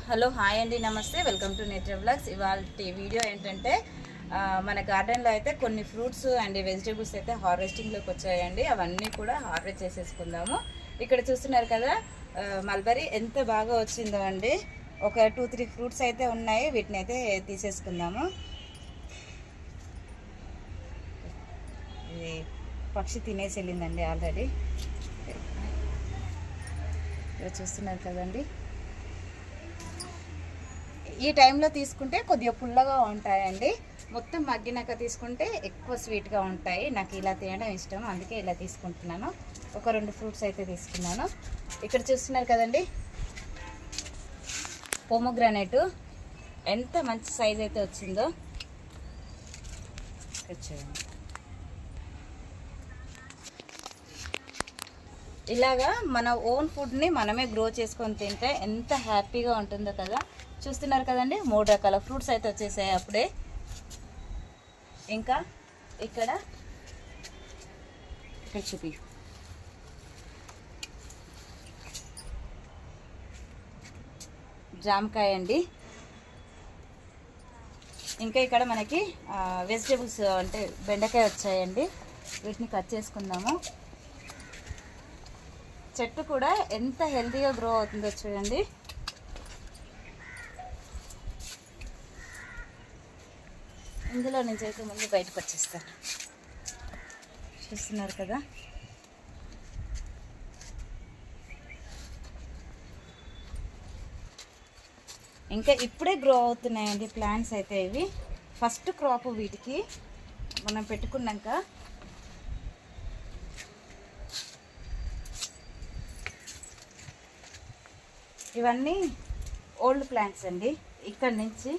Hello hi అండి, నమస్తే. Welcome to nature vlogs. ఇవాళ వీడియో ఏంటంటే మన గార్డెన్లో అయితే కొన్ని ఫ్రూట్స్ అండ్ వెజిటేబుల్స్ అయితే హార్వెస్టింగ్లోకి వచ్చాయండి. అవన్నీ కూడా హార్వెస్ట్ చేసేసుకుందాము. ఇక్కడ చూస్తున్నారు కదా మల్బరీ ఎంత బాగా వచ్చిందో అండి. ఒక 2-3 ఫ్రూట్స్ అయితే ఉన్నాయి, వీటిని అయితే తీసేసుకుందాము. ఇది పక్షి తినేసి వెళ్ళిందండి ఆల్రెడీ. ఇక్కడ చూస్తున్నారు కదండి, ఈ టైంలో తీసుకుంటే కొద్దిగా పుల్లగా ఉంటాయండి. మొత్తం మగ్గినాక తీసుకుంటే ఎక్కువ స్వీట్గా ఉంటాయి. నాకు ఇలా తినడం ఇష్టం, అందుకే ఇలా తీసుకుంటున్నాను. ఒక 2 ఫ్రూట్స్ అయితే తీసుకున్నాను. ఇక్కడ చూస్తున్నారు కదండి, పోమోగ్రానేట్ ఎంత మంచి సైజ్ అయితే వచ్చిందో. చూడండి, ఇలాగా మన ఓన్ ఫుడ్ని మనమే గ్రో చేసుకొని తింటే ఎంత హ్యాపీగా ఉంటుందో కదా. చూస్తున్నారు కదండి, 3 రకాల ఫ్రూట్స్ అయితే వచ్చేసాయి అప్పుడే. ఇంకా ఇక్కడ చూపి, జామకాయ అండి. ఇంకా ఇక్కడ మనకి వెజిటేబుల్స్ అంటే బెండకాయ వచ్చాయండి. వీటిని కట్ చేసుకుందాము. చెట్టు కూడా ఎంత హెల్తీగా గ్రో అవుతుందో చూడండి. ఇందులో నుంచి అయితే ముందు బయటకు వచ్చేస్తాను. చూస్తున్నారు కదా, ఇంకా ఇప్పుడే గ్రో అవుతున్నాయండి ప్లాంట్స్ అయితే. ఇవి ఫస్ట్ క్రాప్ వీటికి మనం పెట్టుకున్నాక. ఇవన్నీ ఓల్డ్ ప్లాంట్స్ అండి. ఇక్కడ నుంచి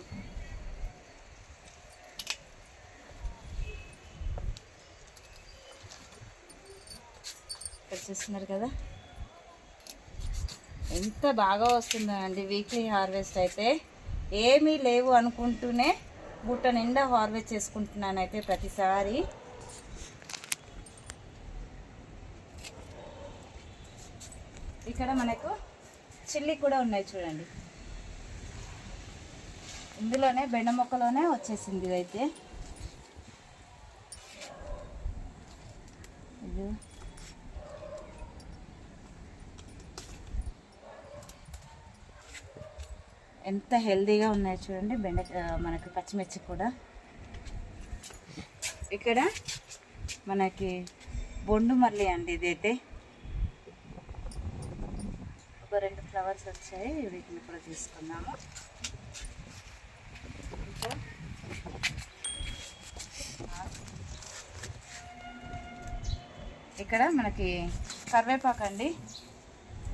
ఇక్కడ చూస్తున్నారు కదా ఎంత బాగా వస్తుందో అండి. వీక్లీ హార్వెస్ట్ అయితే ఏమీ లేవు అనుకుంటూనే బుట్ట నిండా హార్వెస్ట్ చేసుకుంటున్నాను అయితే ప్రతిసారి. ఇక్కడ మనకు చిల్లీ కూడా ఉన్నాయి చూడండి. ఇందులోనే బెండ మొక్కలోనే వచ్చేసింది ఇదైతే. ఇది ఎంత హెల్తీగా ఉన్నాయి చూడండి. మనకి పచ్చిమిర్చి కూడా. ఇక్కడ మనకి బొండు మల్లి అండి. ఇదైతే ఒక 2 ఫ్లవర్స్ వచ్చాయి, వీటిని కూడా తీసుకున్నాము. ఇక్కడ మనకి కరివేపాకు అండి.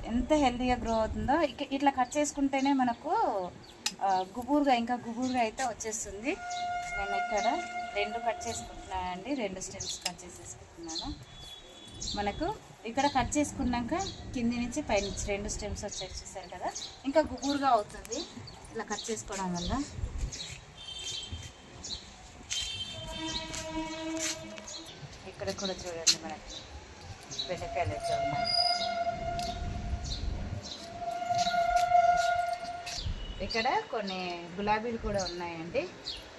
ఎంత హెల్తీగా గ్రో అవుతుందో. ఇట్లా కట్ చేసుకుంటేనే మనకు గుబూరుగా అయితే వచ్చేస్తుంది. నేను ఇక్కడ 2 కట్ చేసుకుంటున్నాను అండి. 2 స్టెమ్స్ కట్ చేసేసుకుంటున్నాను. మనకు ఇక్కడ కట్ చేసుకున్నాక కింది నుంచి పైనుంచి 2 స్టెమ్స్ వచ్చేసారు కదా, ఇంకా గుబూరుగా అవుతుంది ఇలా కట్ చేసుకోవడం వల్ల. ఇక్కడ కూడా చూడండి, మనకి బెండకాయలు అయితే ఉన్నాయి. ఇక్కడ కొన్ని గులాబీలు కూడా ఉన్నాయండి,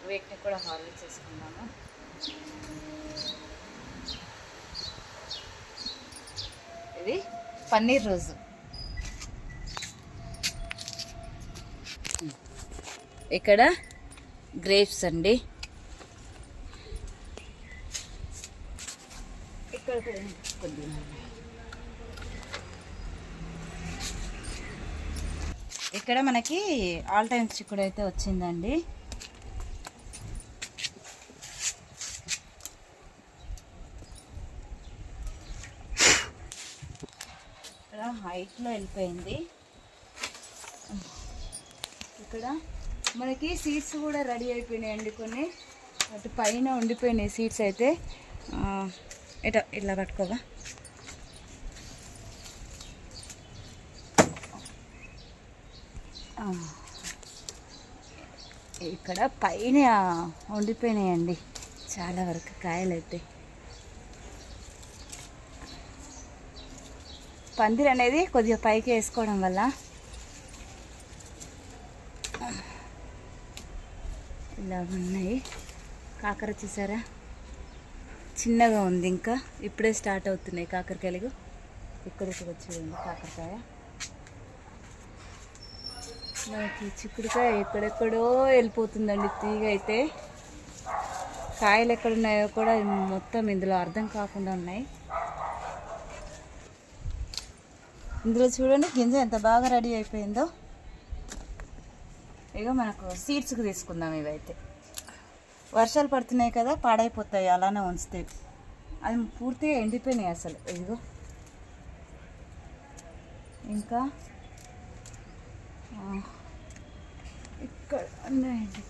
వీటిని కూడా హార్వెస్ట్ చేసుకుందాము. ఇది పన్నీర్ రోజు. ఇక్కడ గ్రేప్స్ అండి. ఇక్కడ కొద్దిగా ఇక్కడ మనకి ఆల్ టైమ్ చిక్కుడు అయితే వచ్చిందండి. ఇక్కడ హైట్లో వెళ్ళిపోయింది. ఇక్కడ మనకి సీడ్స్ కూడా రెడీ అయిపోయినాయండి. కొన్ని అటు పైన ఉండిపోయినాయి సీడ్స్ అయితే. ఇట్లా పట్టుకోవా. ఇక్కడ పైన ఉండిపోయినాయండి చాలా వరకు కాయలు అయితే. పందిరి అనేది కొద్దిగా పైకి వేసుకోవడం వల్ల ఇలా ఉన్నాయి. కాకర చూసారా, చిన్నగా ఉంది, ఇంకా ఇప్పుడే స్టార్ట్ అవుతున్నాయి కాకరకాయలు. ఇక్కడికి వచ్చేయండి కాకరకాయ. మనకి చిక్కుడుకాయ ఎక్కడెక్కడో వెళ్ళిపోతుందండి తీగ అయితే. కాయలు ఎక్కడున్నాయో కూడా మొత్తం ఇందులో అర్థం కాకుండా ఉన్నాయి. ఇందులో చూడండి గింజ ఎంత బాగా రెడీ అయిపోయిందో. ఇక మనకు సీడ్స్కి తీసుకుందాం. ఇవైతే వర్షాలు పడుతున్నాయి కదా, పాడైపోతాయి అలానే ఉంచితే. అది పూర్తిగా ఎండిపోయినాయి అసలు. ఇదిగో ఇంకా ఇక్కడ ఉన్నాయండి.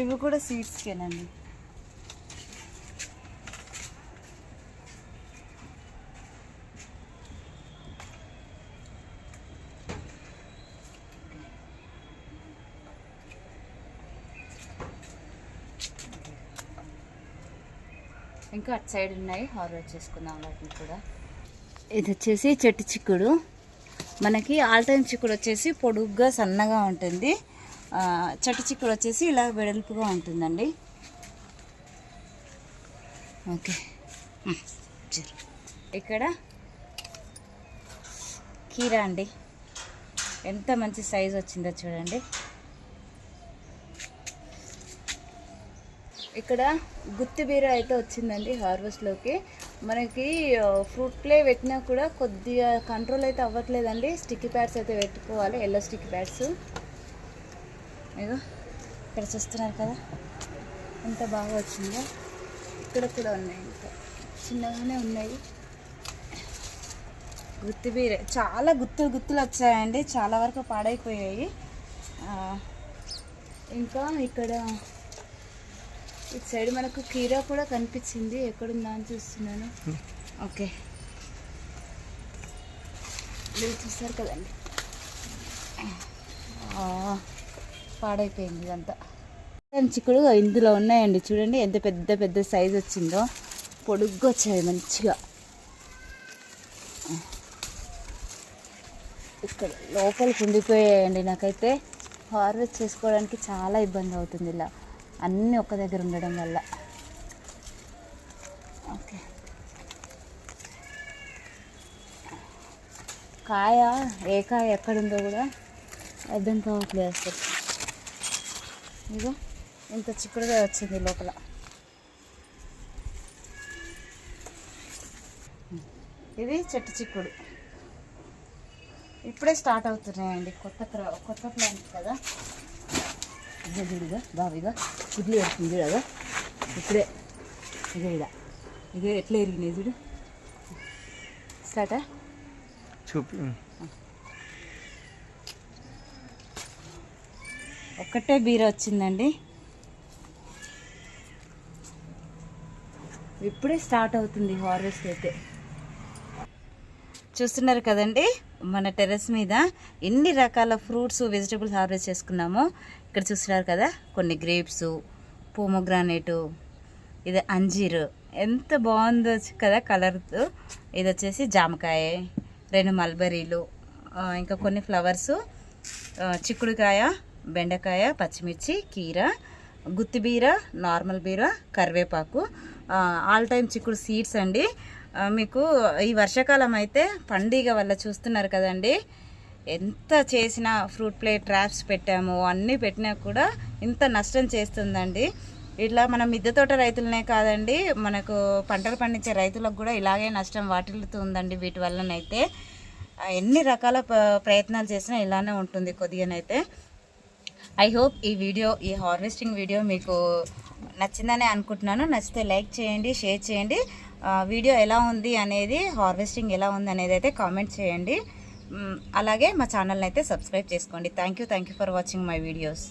ఇవి కూడా సీడ్స్కేనండి. ఇంకా అటు సైడ్ ఉన్నాయి, హార్వెస్ట్ చేసుకుందాం వాటిని కూడా. ఇది వచ్చేసి చెట్టు చిక్కుడు. మనకి ఆల్ టైమ్ చిక్కుడు వచ్చేసి పొడుగ్గా సన్నగా ఉంటుంది. చెట్టు చిక్కుడు వచ్చేసి ఇలా వెడల్పుగా ఉంటుందండి. ఓకే, ఇక్కడ కీరా అండి, ఎంత మంచి సైజు వచ్చిందో చూడండి. ఇక్కడ గుత్తి బీర అయితే వచ్చిందండి హార్వెస్ట్లోకి. మనకి ఫ్రూట్ ప్లే పెట్టినా కూడా కొద్దిగా కంట్రోల్ అయితే అవ్వట్లేదండి. స్టిక్కీ ప్యాడ్స్ అయితే పెట్టుకోవాలి, ఎల్లో స్టిక్కీ ప్యాడ్స్. ఇగో ఇక్కడ చూస్తున్నారు కదా ఎంత బాగా వచ్చిందో. ఇక్కడ కూడా ఉన్నాయి, ఇంకా చిన్నగానే ఉన్నాయి. గుత్తి బీర చాలా గుత్తులు వచ్చాయండి, చాలా వరకు పాడైపోయాయి. ఇంకా ఇక్కడ ఇటు సైడ్ మనకు కీరా కూడా కనిపించింది. ఎక్కడుందా అని చూస్తున్నాను. ఓకే, మీరు చూస్తారు కదండి, పాడైపోయింది ఇదంతా. చిక్కుడు ఇందులో ఉన్నాయండి, చూడండి ఎంత పెద్ద పెద్ద సైజు వచ్చిందో. పొడుగ్గా వచ్చాయి మంచిగా. ఇక్కడ లోపలికి ఉండిపోయాయండి. నాకైతే హార్వెస్ట్ చేసుకోవడానికి చాలా ఇబ్బంది అవుతుంది ఇలా అన్నీ ఒక్క దగ్గర ఉండడం వల్ల. ఓకే, కాయ ఏ కాయ ఎక్కడుందో కూడా అర్థం కావట్లేదు అసలు. ఇదిగో ఇంత చిక్కుడుగా వచ్చింది లోపల. ఇది చెట్టు చిక్కుడు, ఇప్పుడే స్టార్ట్ అవుతున్నాయండి. కొత్త ప్లాంట్ కదా. చూడుగా బావిగా గుడ్లు పెడుతుంది చూడగా ఇప్పుడే. ఇదే ఎట్లా ఎరిగినాయి చూడు. స్టార్టా చూపి. ఒక్కటే బీర వచ్చిందండి, ఇప్పుడే స్టార్ట్ అవుతుంది హార్వెస్ట్ అయితే. చూస్తున్నారు కదండి, మన టెర్రస్ మీద ఎన్ని రకాల ఫ్రూట్స్ వెజిటబుల్స్ హార్వెస్ట్ చేసుకున్నామో. ఇక్కడ చూస్తున్నారు కదా, కొన్ని గ్రేప్స్, పోమోగ్రానేటు, ఇది అంజీర్, ఎంత బాగుందో కదా కలర్. ఇది వచ్చేసి జామకాయ, 2 మల్బరీలు, ఇంకా కొన్ని ఫ్లవర్స్, చిక్కుడుకాయ, బెండకాయ, పచ్చిమిర్చి, కీర, గుత్తి బీర, నార్మల్ బీర, కరివేపాకు, ఆల్ టైమ్ చిక్కుడు సీడ్స్ అండి. మీకు ఈ వర్షాకాలం అయితే పండుగ వల్ల చూస్తున్నారు కదండి, ఎంత చేసినా ఫ్రూట్ ప్లేట్ ట్రాప్స్ పెట్టాము, అన్నీ పెట్టినా కూడా ఇంత నష్టం చేస్తుందండి. ఇట్లా మనం మిద్దె తోట రైతులనే కాదండి, మనకు పంటలు పండించే రైతులకు కూడా ఇలాగే నష్టం వాటిల్లుతుందండి. వీటి వల్లనైతే ఎన్ని రకాల ప్రయత్నాలు చేసినా ఇలానే ఉంటుంది కొద్దిగానైతే. ఐ హోప్ ఈ హార్వెస్టింగ్ వీడియో మీకు నచ్చిందని అనుకుంటున్నాను. నచ్చితే లైక్ చేయండి, షేర్ చేయండి. వీడియో ఎలా ఉంది అనేది, హార్వెస్టింగ్ ఎలా ఉంది అనేది అయితే కామెంట్ చేయండి. అలాగే మా ఛానల్ని అయితే సబ్స్క్రైబ్ చేసుకోండి. Thank you for watching my videos.